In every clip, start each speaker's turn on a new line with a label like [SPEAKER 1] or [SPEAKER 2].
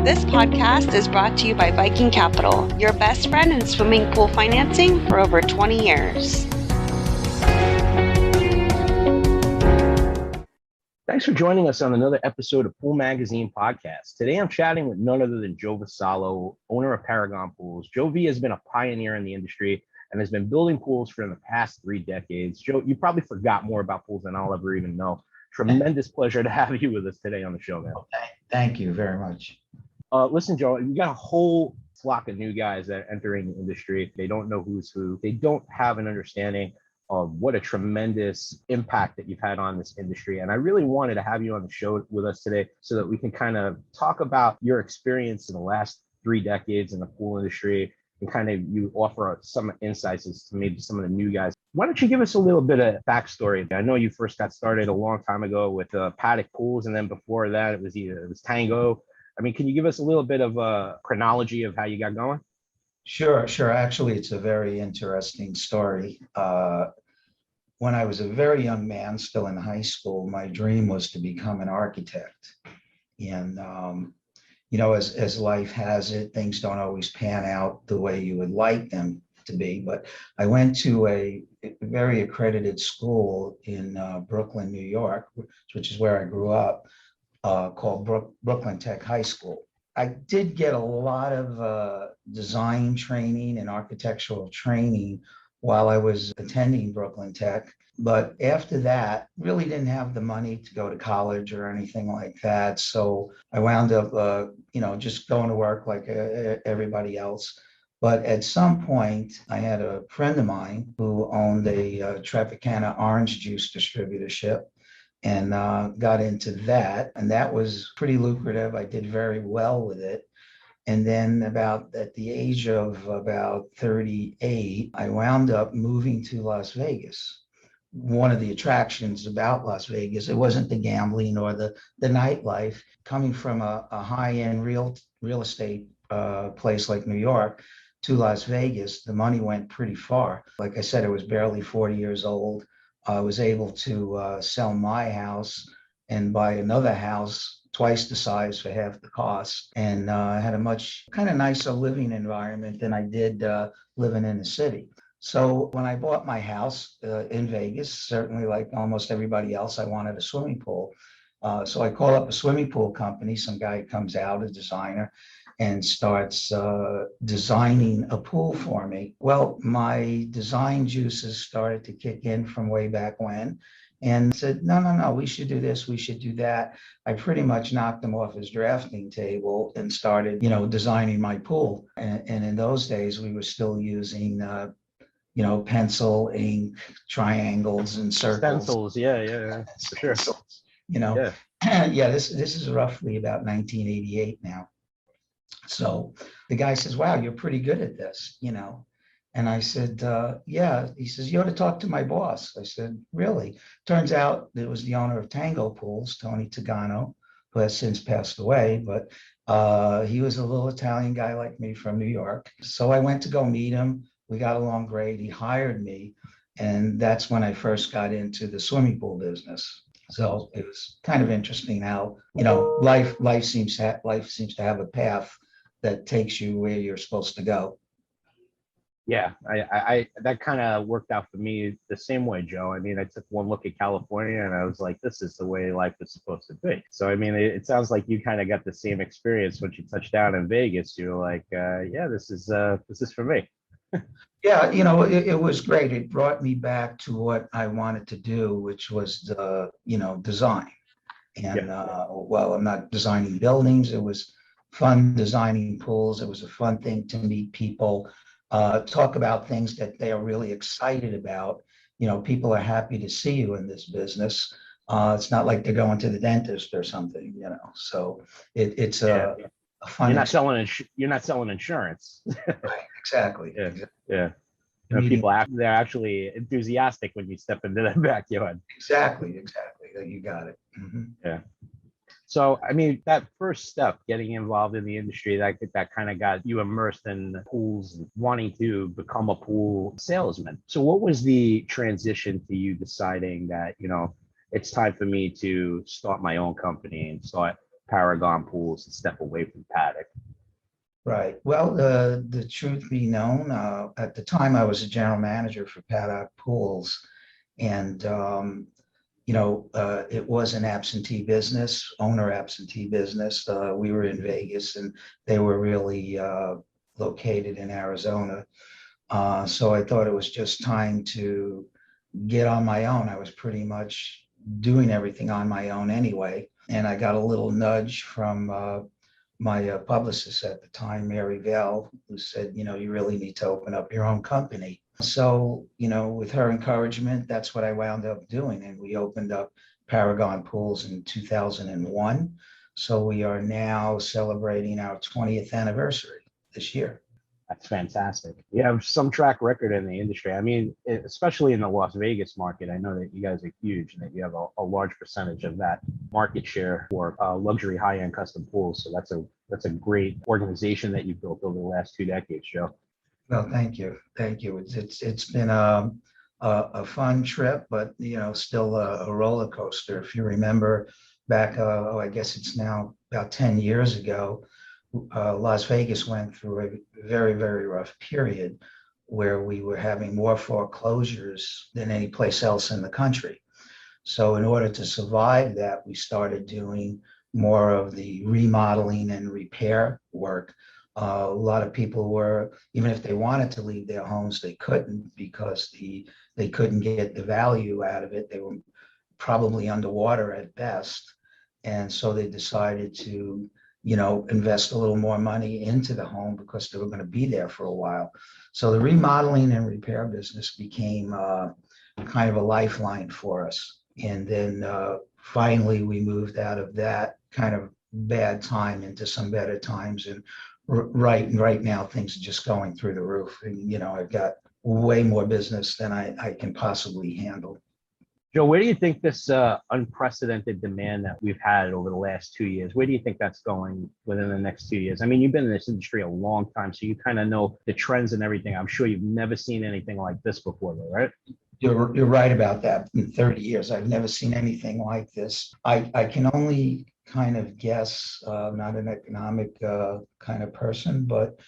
[SPEAKER 1] This podcast is brought to you by Viking Capital, your best friend in swimming pool financing for over 20 years.
[SPEAKER 2] Thanks for joining us on another episode of Pool Magazine Podcast. Today I'm chatting with none other than Joe Vassallo, owner of Paragon Pools. Joe V has been a pioneer in the industry and has been building pools for the past 3 decades. Joe, you probably forgot more about pools than I'll ever even know. Tremendous pleasure to have you with us today on the show, man.
[SPEAKER 3] Thank you very much.
[SPEAKER 2] Listen, Joe, you got a whole flock of new guys that are entering the industry. They don't know who's who. They don't have an understanding of what a tremendous impact that you've had on this industry. And I really wanted to have you on the show with us today so that we can kind of talk about your experience in the last 3 decades in the pool industry and kind of you offer some insights as to maybe some of the new guys. Why don't you give us a little bit of backstory? I know you first got started a long time ago with Paddock Pools, and then before that it was Tango. I mean, can you give us a little bit of a chronology of how you got going?
[SPEAKER 3] Sure. Actually, it's a very interesting story. When I was a very young man, still in high school, my dream was to become an architect. And, as life has it, things don't always pan out the way you would like them to be. But I went to a very accredited school in Brooklyn, New York, which is where I grew up, called Brooklyn Tech High School. I did get a lot of design training and architectural training while I was attending Brooklyn Tech. But after that, really didn't have the money to go to college or anything like that. So I wound up, just going to work like everybody else. But at some point, I had a friend of mine who owned a Tropicana orange juice distributorship, and got into that. And that was pretty lucrative. I did very well with it. And then at the age of about 38, I wound up moving to Las Vegas. One of the attractions about Las Vegas, it wasn't the gambling or the nightlife. Coming from a high-end real estate place like New York to Las Vegas, the money went pretty far. Like I said, I was barely 40 years old. I was able to sell my house and buy another house twice the size for half the cost, and I had a much kind of nicer living environment than I did living in the city. So when I bought my house in Vegas, certainly like almost everybody else, I wanted a swimming pool. So I call up a swimming pool company. Some guy comes out, a designer, and starts designing a pool for me. Well, my design juices started to kick in from way back when, and said, no, we should do this, we should do that. I pretty much knocked him off his drafting table and started, designing my pool. And in those days, we were still using, pencil, ink, triangles, and circles.
[SPEAKER 2] Stencils, yeah, for sure.
[SPEAKER 3] This is roughly about 1988 now. So the guy says, wow, you're pretty good at this, And I said, yeah. He says, you ought to talk to my boss. I said, really? Turns out it was the owner of Tango Pools, Tony Tagano, who has since passed away. But he was a little Italian guy like me from New York. So I went to go meet him. We got along great. He hired me. And that's when I first got into the swimming pool business. So it was kind of interesting how, life seems to have a path that takes you where you're supposed to go.
[SPEAKER 2] Yeah, I that kind of worked out for me the same way, Joe. I mean, I took one look at California and I was like, this is the way life is supposed to be. So, I mean, it sounds like you kind of got the same experience when you touched down in Vegas. You're like, yeah, this is for me.
[SPEAKER 3] Yeah, it was great. It brought me back to what I wanted to do, which was design. And I'm not designing buildings. It was fun designing pools. It was a fun thing to meet people, talk about things that they are really excited about. People are happy to see you in this business. It's not like they're going to the dentist or something, So it's a fun.
[SPEAKER 2] You're not selling insurance.
[SPEAKER 3] Right, exactly.
[SPEAKER 2] Yeah. They're actually enthusiastic when you step into their backyard.
[SPEAKER 3] Exactly. You got it. Mm-hmm.
[SPEAKER 2] Yeah. So, I mean, that first step, getting involved in the industry, that kind of got you immersed in pools, wanting to become a pool salesman. So what was the transition to you deciding that, it's time for me to start my own company and start Paragon pools and step away from paddock?
[SPEAKER 3] Right. Well, the truth be known, at the time I was a general manager for Paddock Pools, and it was an absentee business, owner absentee business. We were in Vegas, and they were really located in Arizona. So I thought it was just time to get on my own. I was pretty much doing everything on my own anyway, and I got a little nudge from my publicist at the time, Mary Vale, who said, you really need to open up your own company. So, with her encouragement, that's what I wound up doing. And we opened up Paragon Pools in 2001. So we are now celebrating our 20th anniversary this year.
[SPEAKER 2] That's fantastic. You have some track record in the industry. I mean, especially in the Las Vegas market, I know that you guys are huge and that you have a large percentage of that market share for luxury high-end custom pools. So that's a great organization that you've built over the last 2 decades, Joe.
[SPEAKER 3] Well, thank you. Thank you. It's been a fun trip, but, still a roller coaster. If you remember back, I guess it's now about 10 years ago, Las Vegas went through a very, very rough period where we were having more foreclosures than any place else in the country. So in order to survive that, we started doing more of the remodeling and repair work. A lot of people were, even if they wanted to leave their homes, they couldn't because they couldn't get the value out of it. They were probably underwater at best. And so they decided to invest a little more money into the home because they were going to be there for a while. So the remodeling and repair business became kind of a lifeline for us. And then finally, we moved out of that kind of bad time into some better times. And right now, things are just going through the roof. And, I've got way more business than I can possibly handle.
[SPEAKER 2] Joe, where do you think this unprecedented demand that we've had over the last 2 years, where do you think that's going within the next 2 years? I mean, you've been in this industry a long time, so you kind of know the trends and everything. I'm sure you've never seen anything like this before, though, right?
[SPEAKER 3] You're right about that. In 30 years, I've never seen anything like this. I can only kind of guess, not an economic kind of person, but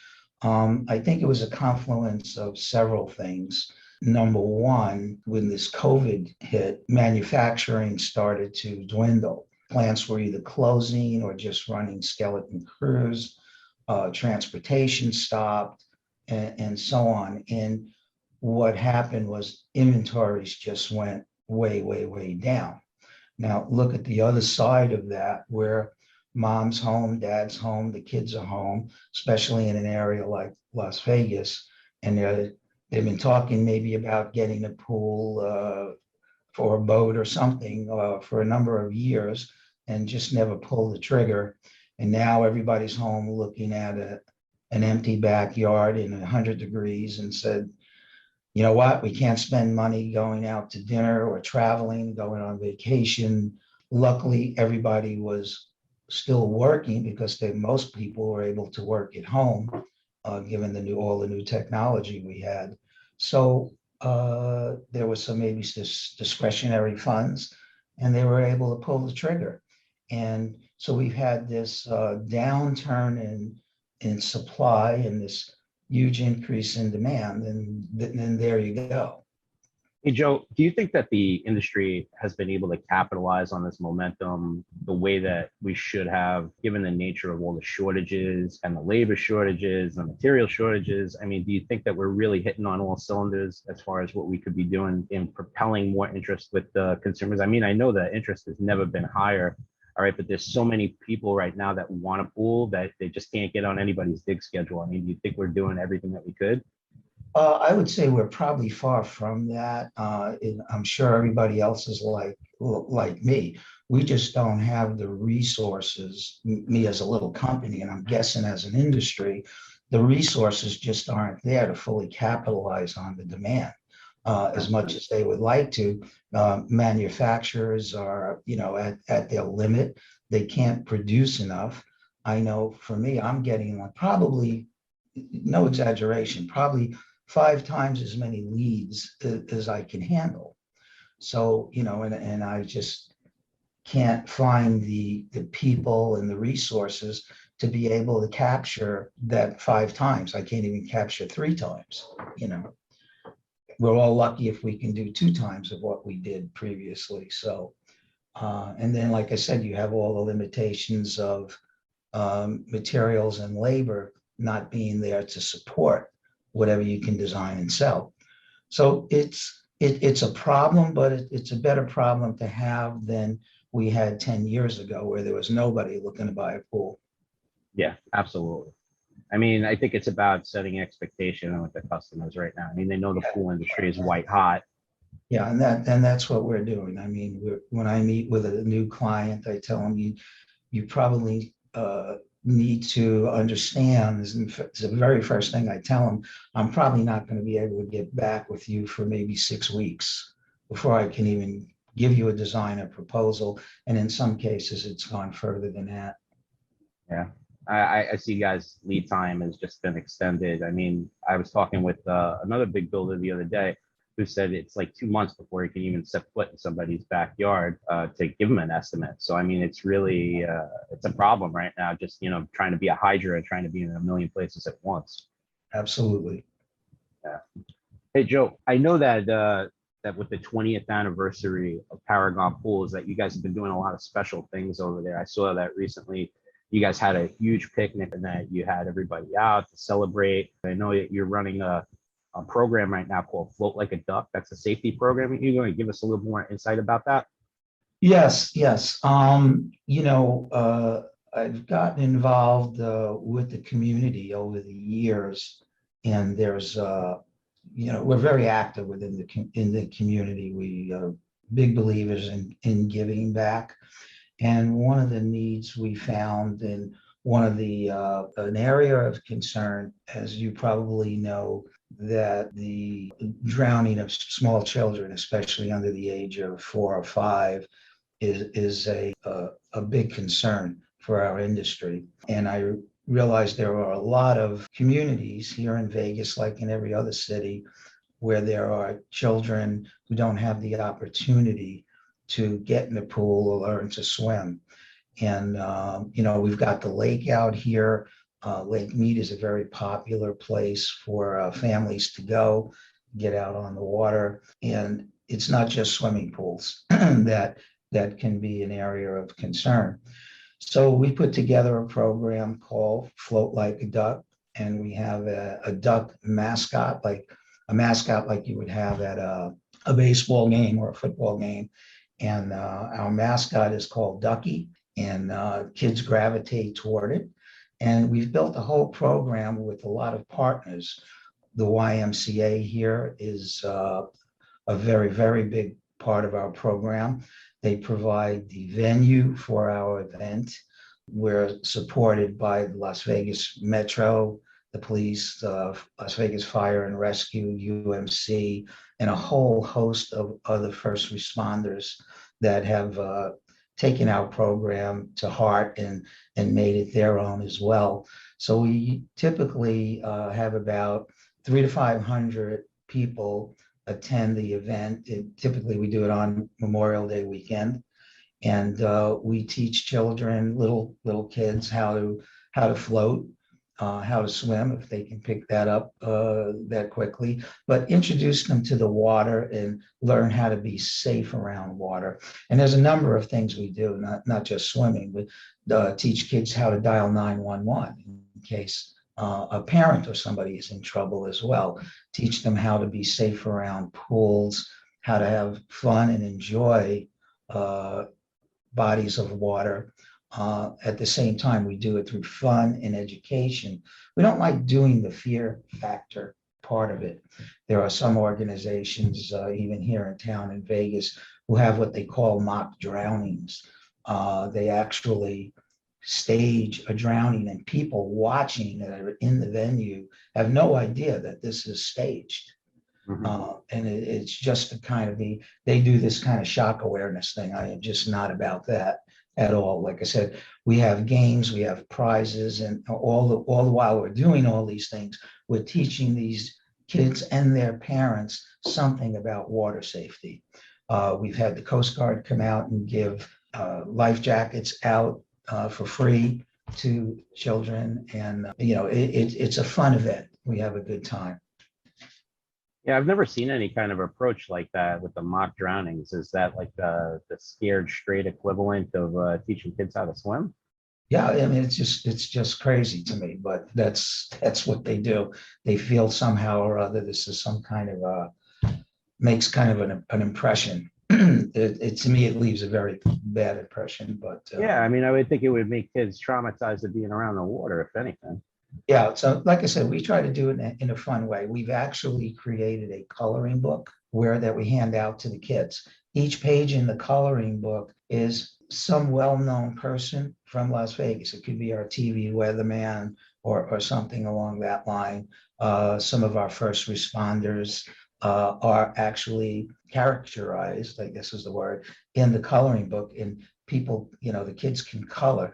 [SPEAKER 3] I think it was a confluence of several things. Number one, when this COVID hit, manufacturing started to dwindle. Plants were either closing or just running skeleton crews. Transportation stopped, and so on. And what happened was inventories just went way, way, way down. Now, look at the other side of that, where mom's home, dad's home, the kids are home, especially in an area like Las Vegas. And they've been talking maybe about getting a pool for a boat or something for a number of years and just never pulled the trigger. And now everybody's home looking at an empty backyard in 100 degrees and said, you know what, we can't spend money going out to dinner or traveling, going on vacation. Luckily, everybody was still working because most people were able to work at home, given all the new technology we had. So there was some maybe discretionary funds, and they were able to pull the trigger. And so we've had this downturn in supply and this huge increase in demand, and then there you go.
[SPEAKER 2] Hey, Joe, do you think that the industry has been able to capitalize on this momentum the way that we should have, given the nature of all the shortages and the labor shortages and material shortages? I mean, do you think that we're really hitting on all cylinders as far as what we could be doing in propelling more interest with the consumers? I mean, I know that interest has never been higher. All right, but there's so many people right now that want a pool that they just can't get on anybody's dig schedule. I mean, do you think we're doing everything that we could?
[SPEAKER 3] I would say we're probably far from that. I'm sure everybody else is like me. We just don't have the resources, me as a little company, and I'm guessing as an industry, the resources just aren't there to fully capitalize on the demand. As much as they would like to, manufacturers are, at their limit. They can't produce enough. I know for me, I'm getting probably, no exaggeration, probably 5 times as many leads as I can handle. So, and I just can't find the people and the resources to be able to capture that 5 times. I can't even capture 3 times, you know. We're all lucky if we can do 2 times of what we did previously. So, and then, like I said, you have all the limitations of materials and labor not being there to support whatever you can design and sell. So it's a problem, but it's a better problem to have than we had 10 years ago, where there was nobody looking to buy a pool.
[SPEAKER 2] Yeah, absolutely. I mean, I think it's about setting expectation with the customers right now. I mean, they know the pool industry is white hot.
[SPEAKER 3] Yeah, and that's what we're doing. I mean, when I meet with a new client, I tell them you probably need to understand. This is the very first thing I tell them. I'm probably not going to be able to get back with you for maybe 6 weeks before I can even give you a design or proposal. And in some cases, it's gone further than that.
[SPEAKER 2] Yeah. I see guys lead time has just been extended. I mean, I was talking with another big builder the other day who said it's like 2 months before you can even set foot in somebody's backyard to give them an estimate. So, I mean, it's really, it's a problem right now, just, you know, trying to be a hydra and trying to be in a million places at once.
[SPEAKER 3] Absolutely.
[SPEAKER 2] Yeah. Hey, Joe, I know that that with the 20th anniversary of Paragon Pools, that you guys have been doing a lot of special things over there. I saw that recently. You guys had a huge picnic and that you had everybody out to celebrate. I know that you're running a program right now called Float Like a Duck. That's a safety program. You're going to give us a little more insight about that?
[SPEAKER 3] Yes, yes. I've gotten involved with the community over the years, and we're very active within in the community. We big believers in giving back. And one of the needs we found in one of the an area of concern, as you probably know, that the drowning of small children, especially under the age of 4 or 5, is a big concern for our industry. And I realized there are a lot of communities here in Vegas, like in every other city, where there are children who don't have the opportunity to get in the pool or learn to swim. And, we've got the lake out here. Lake Mead is a very popular place for families to go, get out on the water. And it's not just swimming pools that can be an area of concern. So we put together a program called Float Like a Duck, and we have a duck mascot, like a mascot like you would have at a baseball game or a football game. And our mascot is called Ducky, and kids gravitate toward it. And we've built a whole program with a lot of partners. The YMCA here is a very, very big part of our program. They provide the venue for our event. We're supported by the Las Vegas Metro, the police, Las Vegas Fire and Rescue, UMC, and a whole host of other first responders that have taken our program to heart and made it their own as well. So we typically have about 300 to 500 people attend the event. Typically, we do it on Memorial Day weekend, and we teach children, little kids, how to float, how to swim if they can pick that up that quickly, but introduce them to the water and learn how to be safe around water. And there's a number of things we do, not just swimming, but teach kids how to dial 911 in case a parent or somebody is in trouble as well. Teach them how to be safe around pools, how to have fun and enjoy bodies of water. At the same time, we do it through fun and education. We don't like doing the fear factor part of it. There are some organizations, even here in town in Vegas, who have what they call mock drownings. They actually stage a drowning, and people watching that are in the venue have no idea that this is staged. And it's just to kind of they do this kind of shock awareness thing. I am just not about that at all. Like I said, we have games, we have prizes, and all the while we're doing all these things, we're teaching these kids and their parents something about water safety. We've had the Coast Guard come out and give life jackets out for free to children. And, it's a fun event. We have a good time.
[SPEAKER 2] Yeah, I've never seen any kind of approach like that with the mock drownings. Is that like the scared straight equivalent of teaching kids how to swim?
[SPEAKER 3] Yeah, I mean, it's just crazy to me, but that's what they do. They feel somehow or other this is some kind of makes kind of an impression. To me, it leaves a very bad impression, but
[SPEAKER 2] Yeah, I mean, I would think it would make kids traumatized of being around the water, if anything.
[SPEAKER 3] yeah. So like I said, we try to do it in a fun way. We've actually created a coloring book where that we hand out to the kids. Each page in the coloring book is some well-known person from Las Vegas. It could be our TV weatherman or something along that line. Some of our first responders are actually characterized, I guess is the word, in the coloring book. And people, the kids can color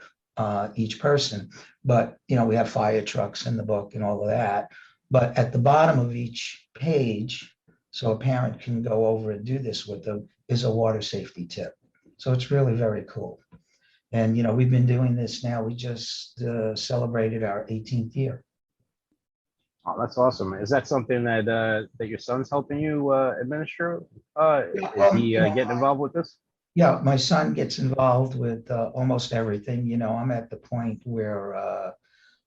[SPEAKER 3] each person. But, we have fire trucks in the book and all of that. But at the bottom of each page, so a parent can go over and do this with them, is a water safety tip. So it's really very cool. And, we've been doing this now. We just celebrated our 18th year.
[SPEAKER 2] Oh, that's awesome. Is that something that your son's helping you administer?
[SPEAKER 3] Yeah,
[SPEAKER 2] Is he getting involved with this?
[SPEAKER 3] Yeah, my son gets involved with almost everything. I'm at the point where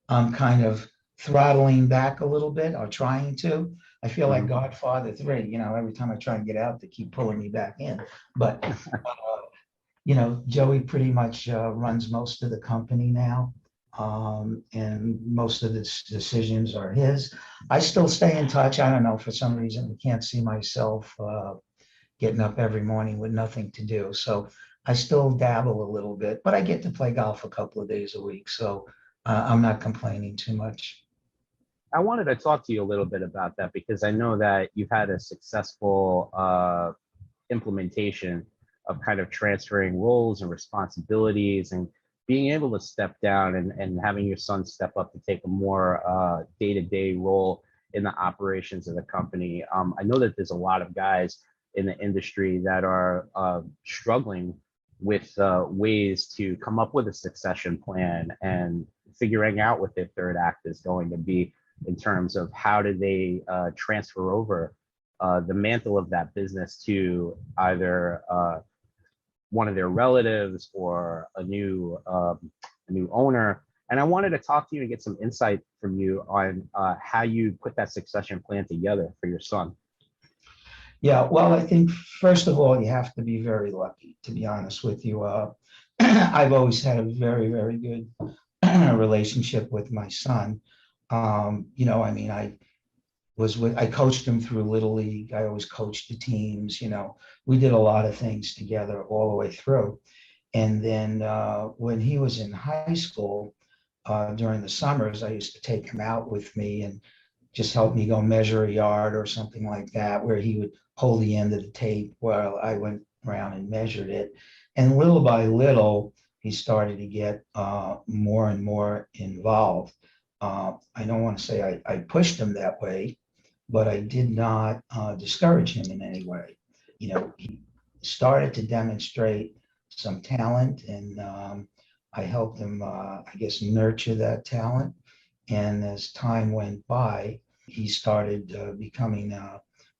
[SPEAKER 3] I'm kind of throttling back a little bit or trying to. I feel like
[SPEAKER 2] Mhm.
[SPEAKER 3] Godfather 3, every time I try and get out, they keep pulling me back in. But, Joey pretty much runs most of the company now. And most of the decisions are his. I still stay in touch. I don't know, for some reason, I can't see myself getting up every morning with nothing to do. So I still dabble a little bit, but I get to play golf a couple of days a week. So I'm not complaining too much.
[SPEAKER 2] I wanted to talk to you a little bit about that because I know that you've had a successful implementation of kind of transferring roles and responsibilities and being able to step down and having your son step up to take a more day-to-day role in the operations of the company. I know that there's a lot of guys in the industry that are struggling with ways to come up with a succession plan and figuring out what their third act is going to be in terms of how do they transfer over the mantle of that business to either one of their relatives or a new owner. And I wanted to talk to you and get some insight from you on how you put that succession plan together for your son.
[SPEAKER 3] Yeah, well, I think first of all, you have to be very lucky, to be honest with you. I've always had a very, very good relationship with my son. I coached him through Little League. I always coached the teams, we did a lot of things together all the way through. And then when he was in high school, during the summers, I used to take him out with me and just help me go measure a yard or something like that, where he would hold the end of the tape while I went around and measured it. And little by little, he started to get more and more involved. I don't want to say I pushed him that way, but I did not discourage him in any way. He started to demonstrate some talent, and I helped him, I guess, nurture that talent. And as time went by, he started becoming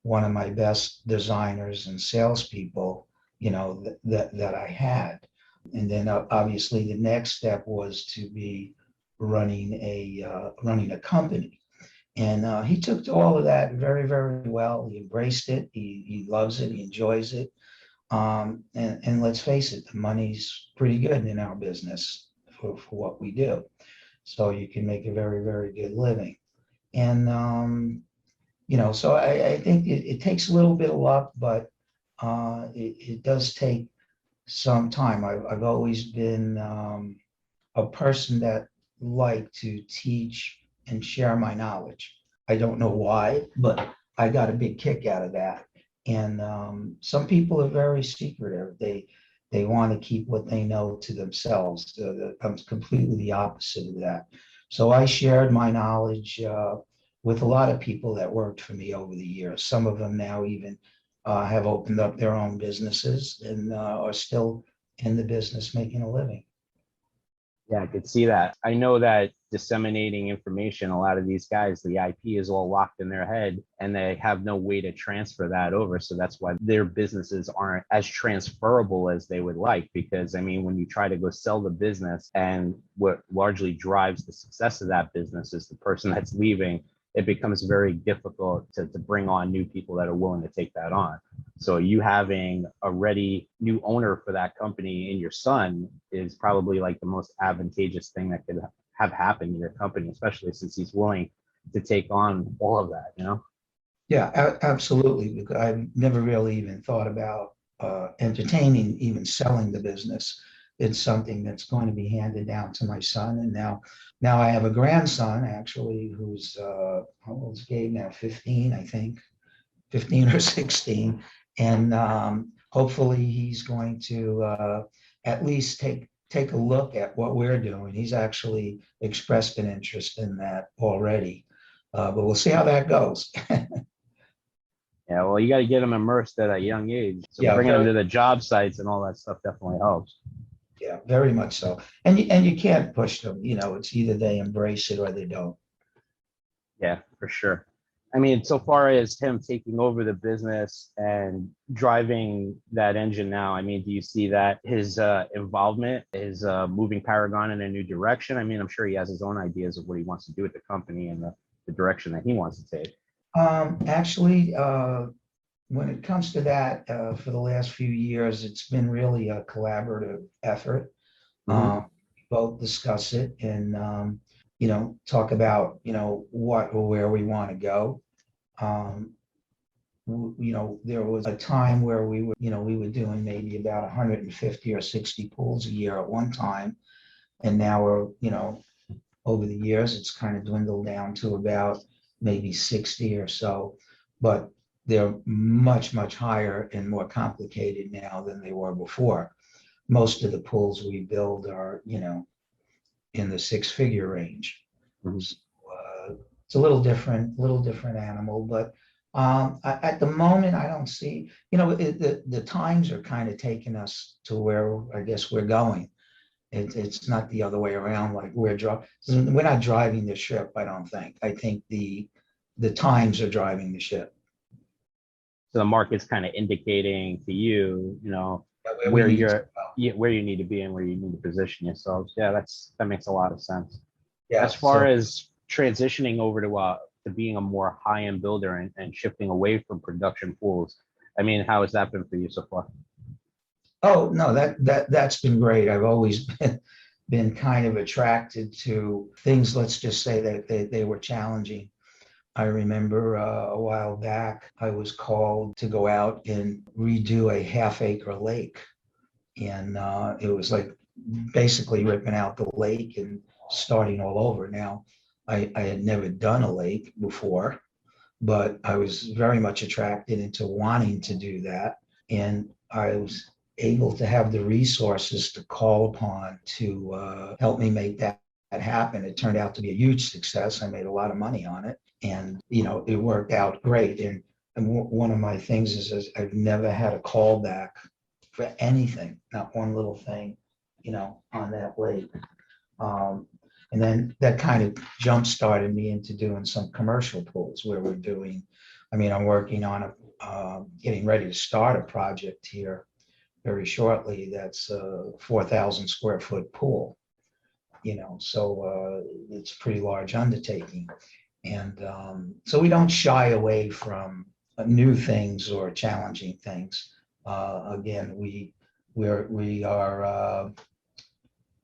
[SPEAKER 3] one of my best designers and salespeople, that I had. And then obviously the next step was to be running a company. And he took to all of that very, very well. He embraced it. He loves it. He enjoys it. And let's face it, the money's pretty good in our business for what we do. So you can make a very, very good living. And, so I think it takes a little bit of luck, but it does take some time. I've always been a person that liked to teach and share my knowledge. I don't know why, but I got a big kick out of that. And some people are very secretive. They want to keep what they know to themselves. I'm completely the opposite of that. So I shared my knowledge with a lot of people that worked for me over the years. Some of them now even have opened up their own businesses and are still in the business making a living.
[SPEAKER 2] Yeah, I could see that. I know that disseminating information, a lot of these guys, the IP is all locked in their head and they have no way to transfer that over. So that's why their businesses aren't as transferable as they would like. Because I mean, when you try to go sell the business, and what largely drives the success of that business is the person that's leaving, it becomes very difficult to bring on new people that are willing to take that on. So you having a ready new owner for that company in your son is probably like the most advantageous thing that could have happened in your company, especially since he's willing to take on all of that, you know?
[SPEAKER 3] Yeah, absolutely. Because I've never really even thought about entertaining, even selling the business. It's something that's going to be handed down to my son. And now I have a grandson actually who's how old is Gabe now? 15, I think, 15 or 16. And hopefully he's going to at least take a look at what we're doing. He's actually expressed an interest in that already. But we'll see how that goes.
[SPEAKER 2] Yeah, well, you got to get them immersed at a young age. So
[SPEAKER 3] Yeah,
[SPEAKER 2] bringing them to the job sites and all that stuff definitely helps.
[SPEAKER 3] yeah, very much so. And you can't push them. You know, it's either they embrace it or they don't.
[SPEAKER 2] Yeah, for sure. I mean, so far as him taking over the business and driving that engine now, I mean, do you see that his involvement is moving Paragon in a new direction? I mean, I'm sure he has his own ideas of what he wants to do with the company and the direction that he wants to take.
[SPEAKER 3] Actually, when it comes to that, for the last few years, it's been really a collaborative effort.
[SPEAKER 2] Mhm.
[SPEAKER 3] Both discuss it and talk about what or where we want to go. Um, there was a time where we were doing maybe about 150 or 60 pools a year at one time, and now we're over the years it's kind of dwindled down to about maybe 60 or so, but they're much higher and more complicated now than they were before. Most of the pools we build are in the six-figure range.
[SPEAKER 2] Mhm.
[SPEAKER 3] So, it's a little different animal, but at the moment, I don't see, the times are kind of taking us to where I guess we're going. It's not the other way around, like we're not driving the ship, I don't think. I think the times are driving the ship.
[SPEAKER 2] So the market's kind of indicating to you,
[SPEAKER 3] Where we
[SPEAKER 2] where
[SPEAKER 3] need to
[SPEAKER 2] you're,
[SPEAKER 3] go.
[SPEAKER 2] where you need to be and where you need to position yourselves. Yeah, that makes a lot of sense.
[SPEAKER 3] Yeah,
[SPEAKER 2] As far
[SPEAKER 3] so,
[SPEAKER 2] as transitioning over to being a more high-end builder and shifting away from production pools, I mean, how has that been for you so far?
[SPEAKER 3] oh, no, that's been great. I've always been kind of attracted to things, let's just say that they were challenging. I remember a while back, I was called to go out and redo a half-acre lake. And it was like basically ripping out the lake and starting all over. Now, I had never done a lake before, but I was very much attracted into wanting to do that. And I was able to have the resources to call upon to help me make that happen. It turned out to be a huge success. I made a lot of money on it, and it worked out great. And one of my things is I've never had a callback for anything, not one little thing, on that lake. And then that kind of jump started me into doing some commercial pools where I'm working on getting ready to start a project here very shortly. That's a 4,000 square foot pool, so it's a pretty large undertaking. And so we don't shy away from new things or challenging things. Again, we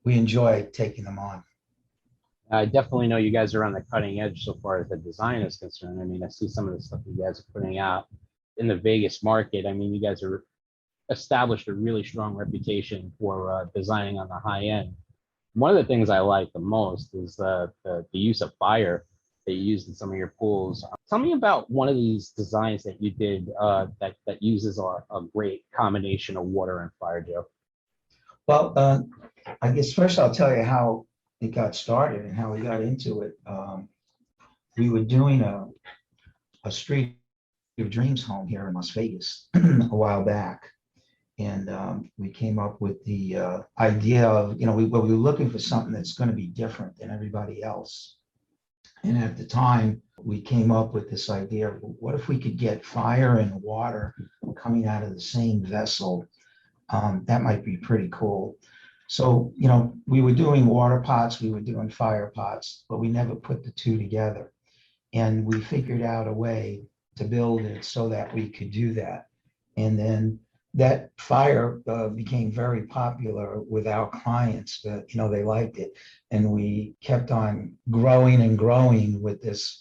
[SPEAKER 3] enjoy taking them on.
[SPEAKER 2] I definitely know you guys are on the cutting edge so far as the design is concerned. I mean, I see some of the stuff you guys are putting out in the Vegas market. I mean, you guys are established a really strong reputation for designing on the high end. One of the things I like the most is the use of fire that you used in some of your pools. Tell me about one of these designs that you did that uses a great combination of water and fire, Joe.
[SPEAKER 3] Well, I guess first I'll tell you how it got started and how we got into it. We were doing a Street of Dreams home here in Las Vegas a while back. And we came up with the idea of, we were looking for something that's going to be different than everybody else. And at the time, we came up with this idea of what if we could get fire and water coming out of the same vessel? That might be pretty cool. So, we were doing water pots, we were doing fire pots, but we never put the two together. And we figured out a way to build it so that we could do that. And then that fire became very popular with our clients. They liked it. And we kept on growing and growing with this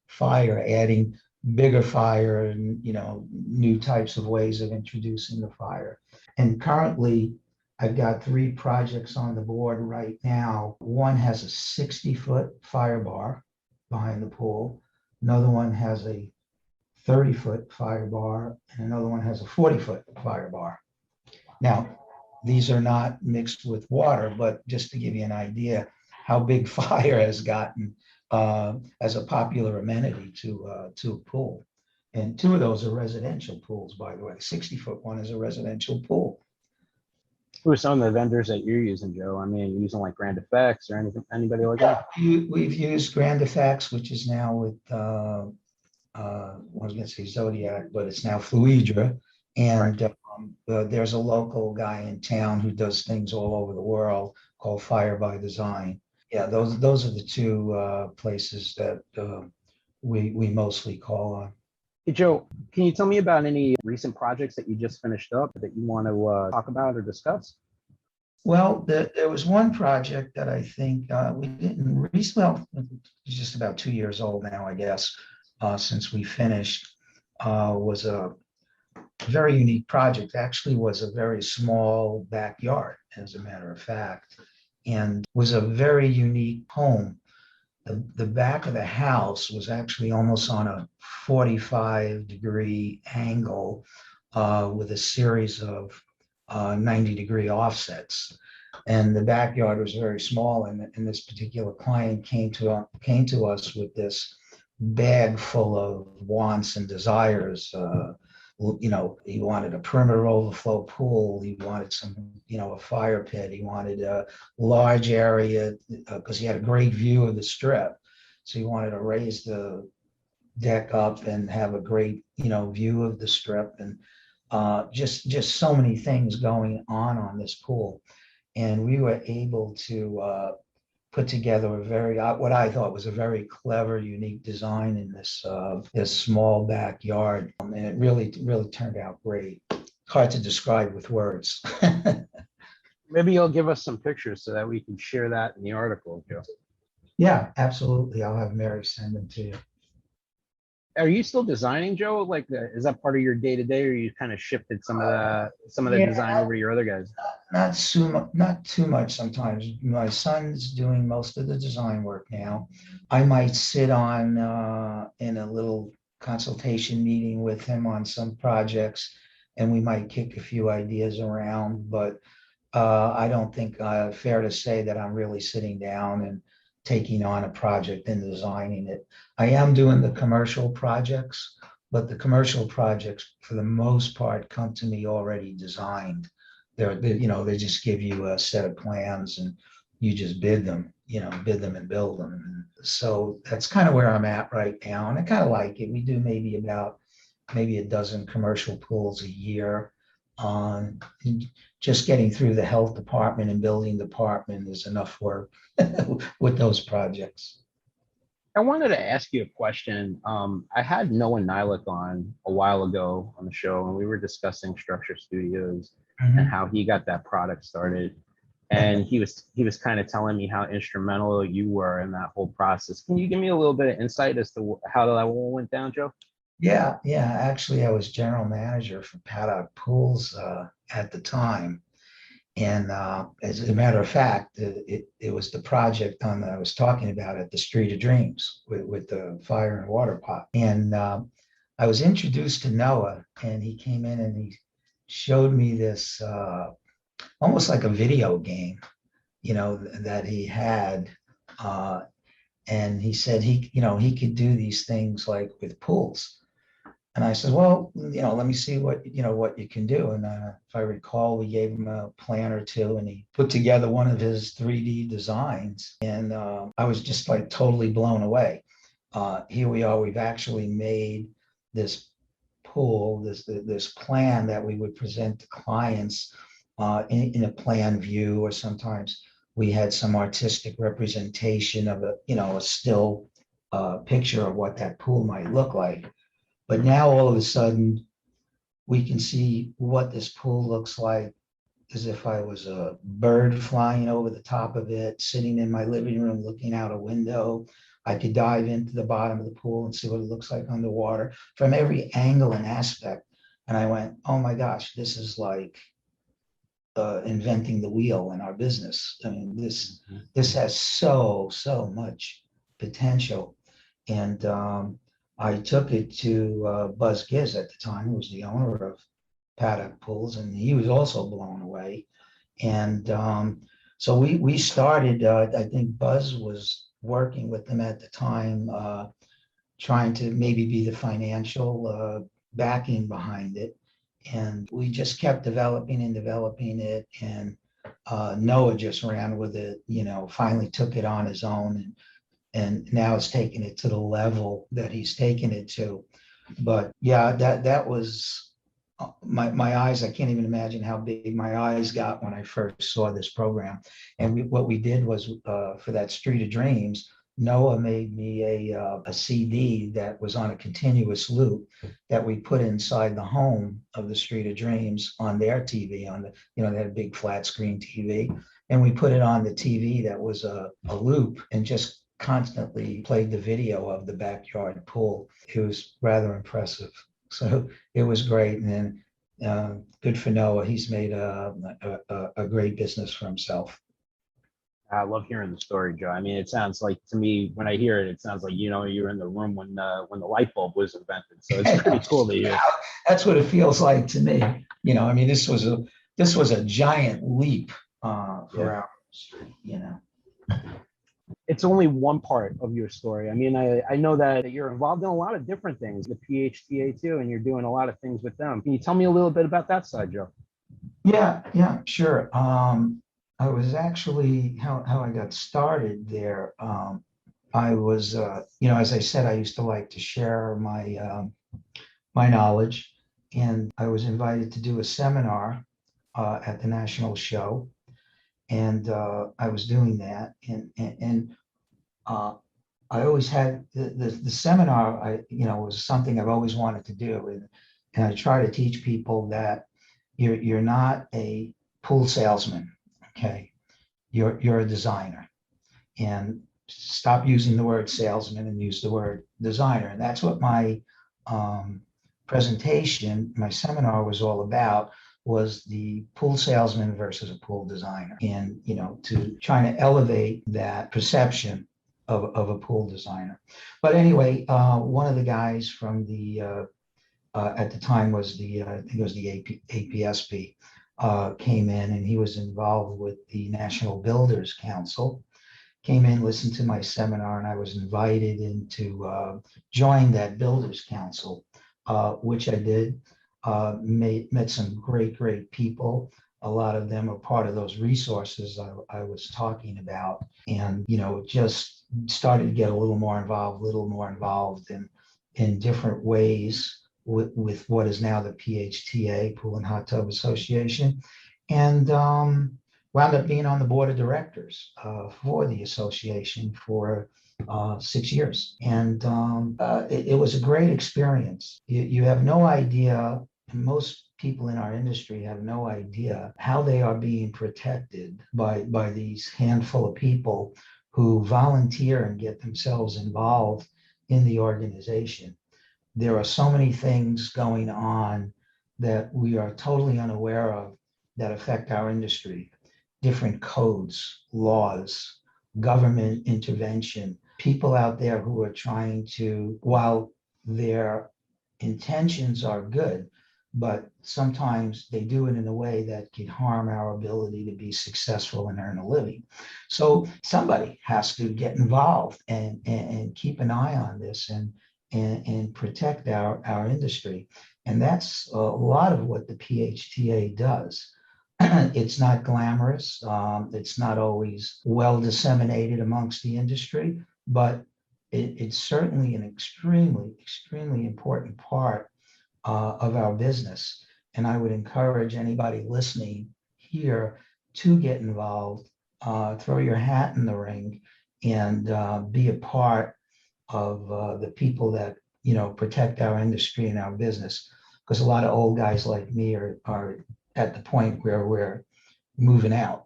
[SPEAKER 3] fire, adding bigger fire and, new types of ways of introducing the fire. And currently, I've got 3 projects on the board right now. One has a 60-foot fire bar behind the pool. Another one has a 30-foot fire bar, and another one has a 40-foot fire bar. Now, these are not mixed with water, but just to give you an idea how big fire has gotten as a popular amenity to a pool. And 2 of those are residential pools, by the way. The 60-foot one is a residential pool.
[SPEAKER 2] Who are some of the vendors that you're using, Joe? I mean, you're using like Grand Effects or anything, anybody like that?
[SPEAKER 3] We've used Grand Effects, which is now with, I was going to say Zodiac, but it's now Fluidra. And there's a local guy in town who does things all over the world called Fire by Design. Yeah, those are the 2 places that we mostly call on.
[SPEAKER 2] Hey, Joe, can you tell me about any recent projects that you just finished up that you want to talk about or discuss?
[SPEAKER 3] Well, there was one project that I think we didn't well, it's just about 2 years old now, I guess, since we finished, was a very unique project. Actually was a very small backyard, as a matter of fact, and was a very unique home. The back of the house was actually almost on a 45-degree angle with a series of 90-degree offsets. And the backyard was very small, and this particular client came to us with this bag full of wants and desires. He wanted a perimeter overflow pool. He wanted a fire pit. He wanted a large area because he had a great view of the strip. So he wanted to raise the deck up and have a great, view of the strip, and just so many things going on this pool. And we were able to put together what I thought was a very clever, unique design in this small backyard. And it really turned out great. Hard to describe with words.
[SPEAKER 2] Maybe you'll give us some pictures so that we can share that in the article, Joe.
[SPEAKER 3] Yeah, absolutely. I'll have Mary send them to you.
[SPEAKER 2] Are you still designing, Joe? Like, is that part of your day to day, or you kind of shifted some of the design over to your other guys?
[SPEAKER 3] Not too much. Sometimes my son's doing most of the design work now. I might sit on in a little consultation meeting with him on some projects, and we might kick a few ideas around. But I don't think fair to say that I'm really sitting down and taking on a project and designing it. I am doing the commercial projects, but the commercial projects, for the most part, come to me already designed. They just give you a set of plans and you just bid them and build them. And so that's kind of where I'm at right now. And I kind of like it. We do maybe a dozen commercial pools a year. Just getting through the health department and building department is enough work with those projects.
[SPEAKER 2] I wanted to ask you a question. I had Noah Nylik on a while ago on the show, and we were discussing Structure Studios and how he got that product started. And he was kind of telling me how instrumental you were in that whole process. Can you give me a little bit of insight as to how that all went down, Joe?
[SPEAKER 3] Yeah. Actually, I was general manager for Paddock Pools at the time. And as a matter of fact, it was the project that I was talking about at the Street of Dreams with the fire and water pot. And I was introduced to Noah, and he came in and he showed me this almost like a video game, that he had. And he said he could do these things like with pools. And I said, well, let me see what you can do. And if I recall, we gave him a plan or two, and he put together one of his 3D designs. And I was just like totally blown away. Here we are, we've actually made this pool, this plan that we would present to clients in a plan view, or sometimes we had some artistic representation of a still picture of what that pool might look like. But now all of a sudden, we can see what this pool looks like as if I was a bird flying over the top of it, sitting in my living room, looking out a window. I could dive into the bottom of the pool and see what it looks like underwater from every angle and aspect. And I went, oh my gosh, this is like inventing the wheel in our business. I mean, this has so much potential. And I took it to Buzz Giz at the time, who was the owner of Paddock Pools, and he was also blown away. And so we started, I think Buzz was working with them at the time, trying to maybe be the financial backing behind it. And we just kept developing it. And Noah just ran with it, finally took it on his own. And now it's taken it to the level that he's taken it to. But yeah, that was my eyes. I can't even imagine how big my eyes got when I first saw this program. And what we did was for that Street of Dreams, Noah made me a CD that was on a continuous loop that we put inside the home of the Street of Dreams on their TV, on the, they had a big flat screen TV. And we put it on the TV that was a loop, and just constantly played the video of the backyard pool. It was rather impressive. So it was great. And then good for Noah. He's made a great business for himself.
[SPEAKER 2] I love hearing the story, Joe. I mean, it sounds like, to me, when I hear it, it sounds like, you were in the room when the light bulb was invented. So it's pretty cool to hear.
[SPEAKER 3] That's what it feels like to me. I mean, this was a giant leap for our industry.
[SPEAKER 2] It's only one part of your story. I mean, I know that you're involved in a lot of different things, the PHTA too, and you're doing a lot of things with them. Can you tell me a little bit about that side, Joe?
[SPEAKER 3] Yeah, sure. I was actually how I got started there. I was, as I said, I used to like to share my knowledge, and I was invited to do a seminar at the national show, and I was doing that, and I always had the seminar. Was something I've always wanted to do, and I try to teach people that you're not a pool salesman. Okay, you're a designer, and stop using the word salesman and use the word designer. And that's what my presentation, my seminar was all about, was the pool salesman versus a pool designer, and to trying to elevate that perception of a pool designer. But anyway, one of the guys from the at the time was I think it was the APSP, came in, and he was involved with the National Builders Council, came in, listened to my seminar, and I was invited in to join that Builders Council, which I did. Met some great people. A lot of them are part of those resources I was talking about, and just started to get a little more involved in different ways with what is now the PHTA, Pool and Hot Tub Association, and wound up being on the board of directors for the association for 6 years. And it was a great experience. You have no idea, and most people in our industry have no idea how they are being protected by these handful of people who volunteer and get themselves involved in the organization. There are so many things going on that we are totally unaware of that affect our industry. Different codes, laws, government intervention, people out there who are trying to, while their intentions are good, but sometimes they do it in a way that can harm our ability to be successful and earn a living. So somebody has to get involved and keep an eye on this, and and protect our industry. And that's a lot of what the PHTA does. It's not glamorous. It's not always well disseminated amongst the industry, but it's certainly an extremely important part of our business. And I would encourage anybody listening here to get involved, throw your hat in the ring, and be a part of the people that protect our industry and our business. Because a lot of old guys like me are at the point where we're moving out.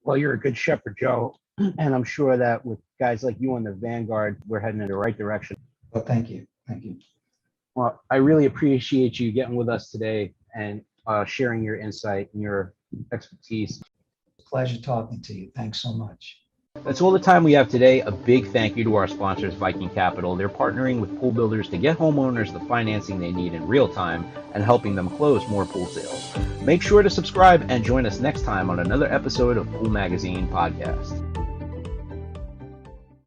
[SPEAKER 2] Well, you're a good shepherd, Joe. And I'm sure that with guys like you on the vanguard, we're heading in the right direction.
[SPEAKER 3] Well, thank you. Thank you.
[SPEAKER 2] Well, I really appreciate you getting with us today and sharing your insight and your expertise.
[SPEAKER 3] Pleasure talking to you. Thanks so much.
[SPEAKER 2] That's all the time we have today. A big thank you to our sponsors, Viking Capital. They're partnering with pool builders to get homeowners the financing they need in real time and helping them close more pool sales. Make sure to subscribe and join us next time on another episode of Pool Magazine Podcast.